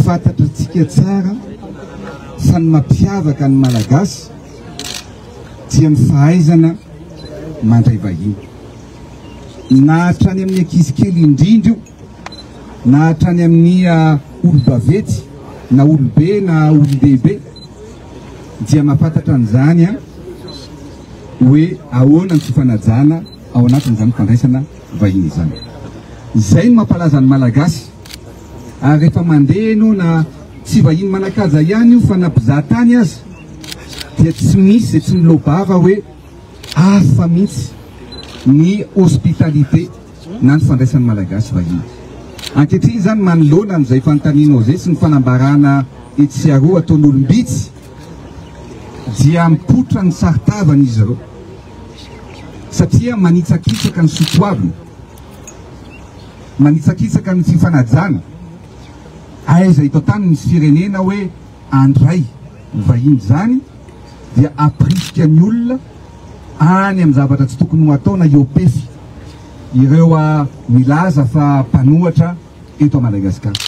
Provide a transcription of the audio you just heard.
fatatritsika tsara fa ny mampiavaka ny malagasy dia ny fahaizana mandray vahiny na hatrany amin'ny ankizy kely indrindra na hatrany amin'ny olobavety na olobe na ololehibe dia mahafantatra an'izany hoe ahoana ny fifanajana ao anatin'izany fandraisana vahiny izany. Izay no mampalaza ny malagasy ary rehefa mandeha ianao na tsy vahiny manakaja ihany io fa na mpizahatany aza dia tsy misy izay tsy milobava hoe hafa mihitsy ny hospitalité na ny fandraisan'ny malagasy vahiny. Ankehitriny zany manoloana amin'izay fanontanianao zay sy ny fanambarana etsiaro ataon'olombitsy dia mipotra ny saritavana izy ireo satria manitsakitsaka ny sotoavina, manitsakitsaka ny fifanajana. Aiza ito tany misy firenena hoe andray vahiny zany dia aprisika ny olona any amin'ny zavatra tsy tokony ho atao na iopefy ireo milaza fa mpanohatra eto Madagasikara.